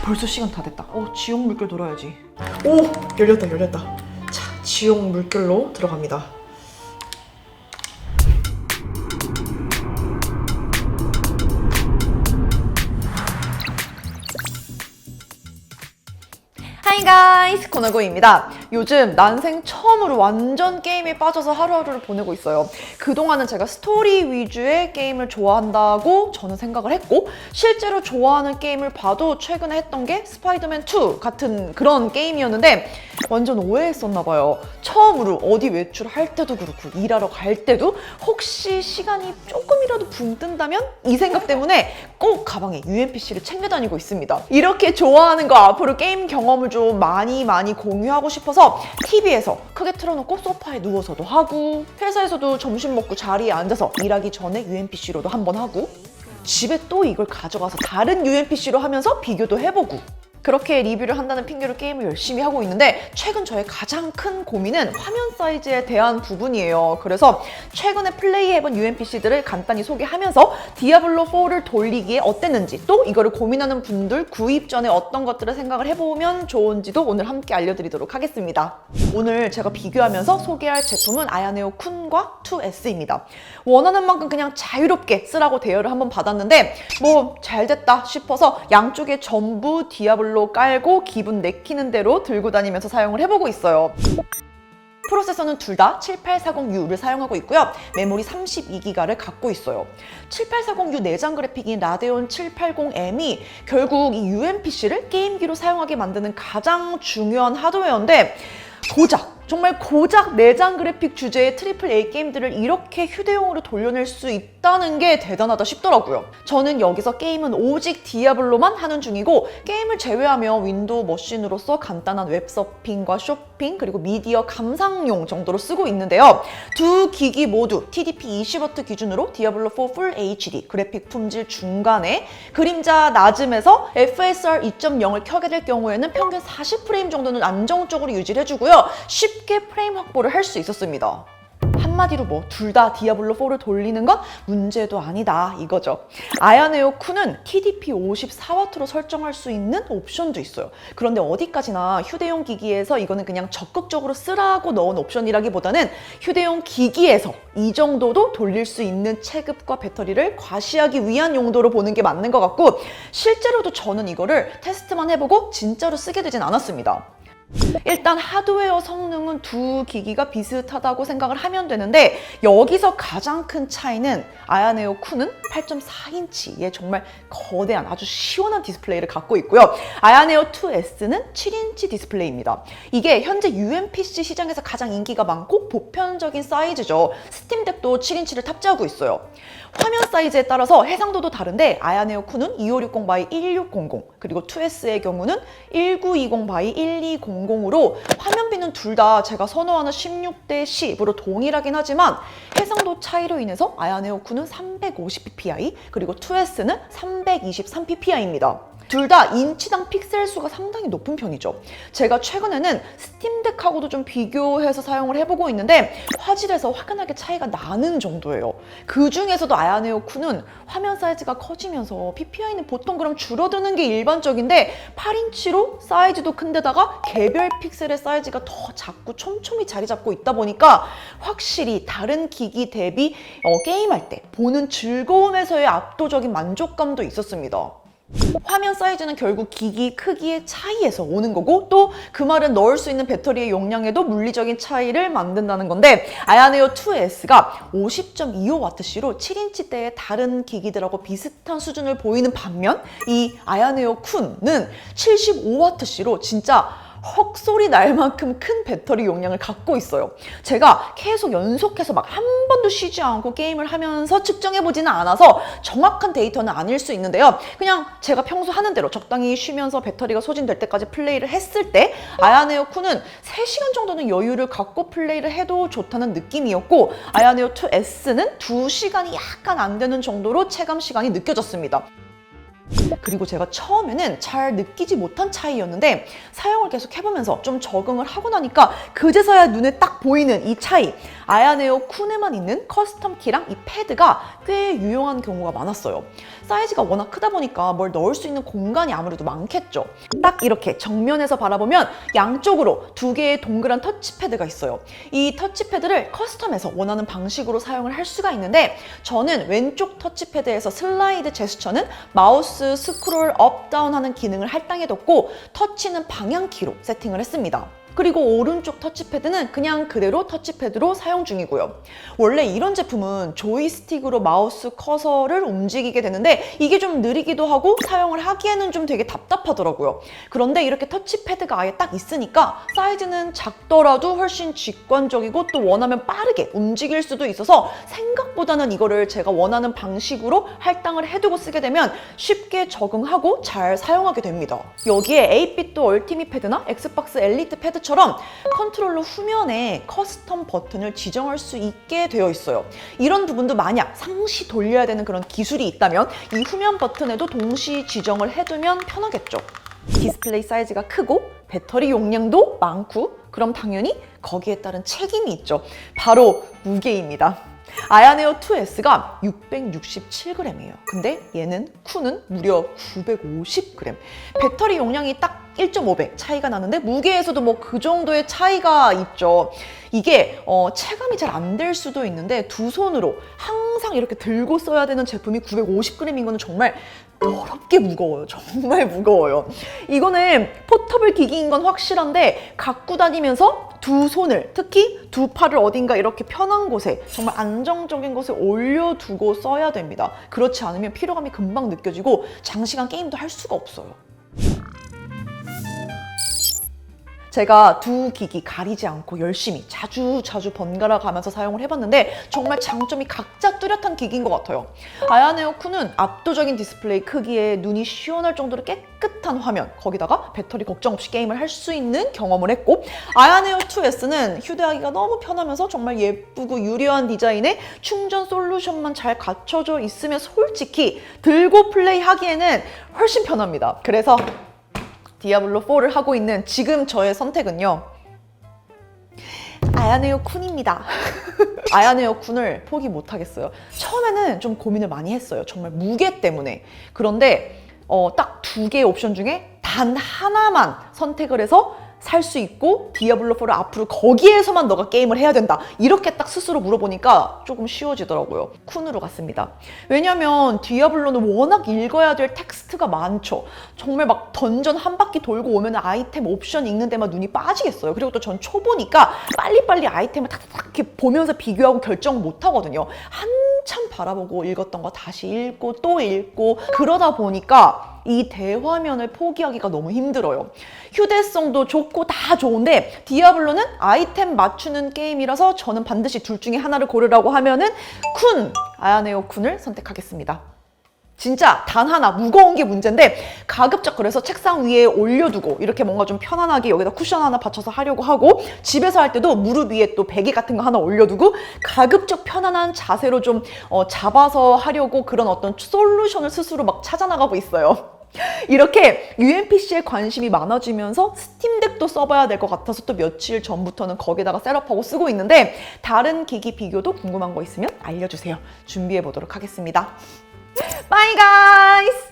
벌써 시간 다 됐다. 지옥 물결 돌아야지. 오! 열렸다. 자, 지옥 물결로 들어갑니다. 하이 가이스, 코너고입니다. 요즘 난생 처음으로 완전 게임에 빠져서 하루하루를 보내고 있어요. 그동안은 제가 스토리 위주의 게임을 좋아한다고 저는 생각을 했고, 실제로 좋아하는 게임을 봐도 최근에 했던 게 스파이더맨2 같은 그런 게임이었는데 완전 오해했었나 봐요. 처음으로 어디 외출할 때도 그렇고 일하러 갈 때도 혹시 시간이 조금이라도 붕 뜬다면? 이 생각 때문에 꼭 가방에 UMPC를 챙겨 다니고 있습니다. 이렇게 좋아하는 거 앞으로 게임 경험을 좀 많이 공유하고 싶어서 TV에서 크게 틀어놓고 소파에 누워서도 하고, 회사에서도 점심 먹고 자리에 앉아서 일하기 전에 UMPC로도 한번 하고, 집에 또 이걸 가져가서 다른 UMPC로 하면서 비교도 해보고, 그렇게 리뷰를 한다는 핑계로 게임을 열심히 하고 있는데 최근 저의 가장 큰 고민은 화면 사이즈에 대한 부분이에요. 그래서 최근에 플레이해본 UMPC들을 간단히 소개하면서 디아블로4를 돌리기에 어땠는지, 또 이거를 고민하는 분들 구입 전에 어떤 것들을 생각을 해보면 좋은지도 오늘 함께 알려드리도록 하겠습니다. 오늘 제가 비교하면서 소개할 제품은 아야네오 쿤과 2S입니다. 원하는 만큼 그냥 자유롭게 쓰라고 대여를 한번 받았는데 뭐 잘됐다 싶어서 양쪽에 전부 디아블로 깔고 기분 내키는 대로 들고 다니면서 사용을 해보고 있어요. 프로세서는 둘 다 7840U를 사용하고 있고요. 메모리 32기가를 갖고 있어요. 7840U 내장 그래픽인 라데온 780M이 결국 이 UMPC를 게임기로 사용하게 만드는 가장 중요한 하드웨어인데, 정말 고작 내장 그래픽 주제의 AAA 게임들을 이렇게 휴대용으로 돌려낼 수 있다는 게 대단하다 싶더라고요. 저는 여기서 게임은 오직 디아블로만 하는 중이고, 게임을 제외하면 윈도우 머신으로서 간단한 웹서핑과 쇼핑, 그리고 미디어 감상용 정도로 쓰고 있는데요. 두 기기 모두 TDP 20W 기준으로 디아블로4 풀 HD, 그래픽 품질 중간에 그림자 낮음에서 FSR 2.0을 켜게 될 경우에는 평균 40프레임 정도는 안정적으로 유지를 해주고요. 쉽게 프레임 확보를 할 수 있었습니다. 한마디로 둘 다 디아블로4를 돌리는 건 문제도 아니다 이거죠. 아야네오 쿤은 TDP 54W로 설정할 수 있는 옵션도 있어요. 그런데 어디까지나 휴대용 기기에서 이거는 그냥 적극적으로 쓰라고 넣은 옵션이라기보다는 휴대용 기기에서 이 정도도 돌릴 수 있는 체급과 배터리를 과시하기 위한 용도로 보는 게 맞는 것 같고, 실제로도 저는 이거를 테스트만 해보고 진짜로 쓰게 되진 않았습니다. 일단 하드웨어 성능은 두 기기가 비슷하다고 생각을 하면 되는데, 여기서 가장 큰 차이는 아야네오 쿤은 8.4인치의 정말 거대한 아주 시원한 디스플레이를 갖고 있고요. 아야네오 2S는 7인치 디스플레이입니다. 이게 현재 UMPC 시장에서 가장 인기가 많고 보편적인 사이즈죠. 스팀덱도 7인치를 탑재하고 있어요. 화면 사이즈에 따라서 해상도도 다른데 아야네오 쿤은 2560x1600, 그리고 2S의 경우는 1920x1200으로 화면비는 둘 다 제가 선호하는 16:10으로 동일하긴 하지만 해상도 차이로 인해서 아야네오 쿤은 350ppi, 그리고 2S는 323ppi입니다. 둘 다 인치당 픽셀 수가 상당히 높은 편이죠. 제가 최근에는 스팀덱하고도 좀 비교해서 사용을 해보고 있는데 화질에서 확연하게 차이가 나는 정도예요. 그 중에서도 아야네오 쿤은 화면 사이즈가 커지면서 PPI는 보통 그럼 줄어드는 게 일반적인데 8인치로 사이즈도 큰데다가 개별 픽셀의 사이즈가 더 작고 촘촘히 자리 잡고 있다 보니까 확실히 다른 기기 대비 게임할 때 보는 즐거움에서의 압도적인 만족감도 있었습니다. 화면 사이즈는 결국 기기 크기의 차이에서 오는 거고, 또 그 말은 넣을 수 있는 배터리의 용량에도 물리적인 차이를 만든다는 건데, 아야네오 2S가 50.25Wc로 7인치대의 다른 기기들하고 비슷한 수준을 보이는 반면 이 아야네오 쿤은 75Wc로 진짜 헉소리 날 만큼 큰 배터리 용량을 갖고 있어요. 제가 계속 연속해서 막 한 번도 쉬지 않고 게임을 하면서 측정해보지는 않아서 정확한 데이터는 아닐 수 있는데요. 그냥 제가 평소 하는 대로 적당히 쉬면서 배터리가 소진될 때까지 플레이를 했을 때 아야네오 쿤은 3시간 정도는 여유를 갖고 플레이를 해도 좋다는 느낌이었고, 아야네오 2S는 2시간이 약간 안 되는 정도로 체감 시간이 느껴졌습니다. 그리고 제가 처음에는 잘 느끼지 못한 차이였는데 사용을 계속 해보면서 좀 적응을 하고 나니까 그제서야 눈에 딱 보이는 이 차이. 아야네오 쿤에만 있는 커스텀 키랑 이 패드가 꽤 유용한 경우가 많았어요. 사이즈가 워낙 크다 보니까 뭘 넣을 수 있는 공간이 아무래도 많겠죠. 딱 이렇게 정면에서 바라보면 양쪽으로 두 개의 동그란 터치패드가 있어요. 이 터치패드를 커스텀해서 원하는 방식으로 사용을 할 수가 있는데 저는 왼쪽 터치패드에서 슬라이드 제스처는 마우스 스크롤 업 다운 하는 기능을 할당해뒀고 터치는 방향키로 세팅을 했습니다. 그리고 오른쪽 터치패드는 그냥 그대로 터치패드로 사용 중이고요. 원래 이런 제품은 조이스틱으로 마우스 커서를 움직이게 되는데 이게 좀 느리기도 하고 사용을 하기에는 좀 되게 답답하더라고요. 그런데 이렇게 터치패드가 아예 딱 있으니까 사이즈는 작더라도 훨씬 직관적이고 또 원하면 빠르게 움직일 수도 있어서 생각보다는 이거를 제가 원하는 방식으로 할당을 해두고 쓰게 되면 쉽게 적응하고 잘 사용하게 됩니다. 여기에 8비트 얼티밋 패드나 엑스박스 엘리트 패드 처럼 컨트롤러 후면에 커스텀 버튼을 지정할 수 있게 되어 있어요. 이런 부분도 만약 상시 돌려야 되는 그런 기술이 있다면 이 후면 버튼에도 동시 지정을 해두면 편하겠죠. 디스플레이 사이즈가 크고 배터리 용량도 많고 그럼 당연히 거기에 따른 책임이 있죠. 바로 무게입니다. 아야네오 2S가 667g이에요. 근데 얘는 쿤은 무려 950g. 배터리 용량이 딱 1.5배 차이가 나는데 무게에서도 뭐 그 정도의 차이가 있죠. 이게 체감이 잘 안 될 수도 있는데 두 손으로 항상 이렇게 들고 써야 되는 제품이 950g인 거는 정말 더럽게 무거워요. 정말 무거워요. 이거는 포터블 기기인 건 확실한데 갖고 다니면서 두 손을, 특히 두 팔을 어딘가 이렇게 편한 곳에 정말 안정적인 곳에 올려두고 써야 됩니다. 그렇지 않으면 피로감이 금방 느껴지고 장시간 게임도 할 수가 없어요. 제가 두 기기 가리지 않고 열심히 자주 번갈아 가면서 사용을 해봤는데 정말 장점이 각자 뚜렷한 기기인 것 같아요. 아야네오 쿤은 압도적인 디스플레이 크기에 눈이 시원할 정도로 깨끗한 화면, 거기다가 배터리 걱정 없이 게임을 할 수 있는 경험을 했고, 아야네오 2S는 휴대하기가 너무 편하면서 정말 예쁘고 유려한 디자인에 충전 솔루션만 잘 갖춰져 있으면 솔직히 들고 플레이하기에는 훨씬 편합니다. 그래서 디아블로4를 하고 있는 지금 저의 선택은요, 아야네오 쿤입니다. 아야네오 쿤을 포기 못하겠어요. 처음에는 좀 고민을 많이 했어요. 정말 무게 때문에. 그런데 딱 두 개의 옵션 중에 단 하나만 선택을 해서 살 수 있고 디아블로4를 앞으로 거기에서만 너가 게임을 해야 된다. 이렇게 딱 스스로 물어보니까 조금 쉬워지더라고요. 쿤으로 갔습니다. 왜냐면 디아블로는 워낙 읽어야 될 텍스트가 많죠. 정말 막 던전 한 바퀴 돌고 오면 아이템 옵션 읽는 데만 눈이 빠지겠어요. 그리고 또 전 초보니까 빨리빨리 아이템을 탁탁탁 이렇게 보면서 비교하고 결정 못 하거든요. 한참 바라보고 읽었던 거 다시 읽고 또 읽고 그러다 보니까 이 대화면을 포기하기가 너무 힘들어요. 휴대성도 좋고 다 좋은데 디아블로는 아이템 맞추는 게임이라서 저는 반드시 둘 중에 하나를 고르라고 하면은 쿤! 아야네오 쿤을 선택하겠습니다. 진짜 단 하나 무거운 게 문제인데 가급적 그래서 책상 위에 올려두고 이렇게 뭔가 좀 편안하게 여기다 쿠션 하나 받쳐서 하려고 하고, 집에서 할 때도 무릎 위에 또 베개 같은 거 하나 올려두고 가급적 편안한 자세로 좀 잡아서 하려고 그런 어떤 솔루션을 스스로 막 찾아나가고 있어요. 이렇게 UMPC에 관심이 많아지면서 스팀덱도 써봐야 될 것 같아서 또 며칠 전부터는 거기다가 셋업하고 쓰고 있는데, 다른 기기 비교도 궁금한 거 있으면 알려주세요. 준비해 보도록 하겠습니다. Bye guys!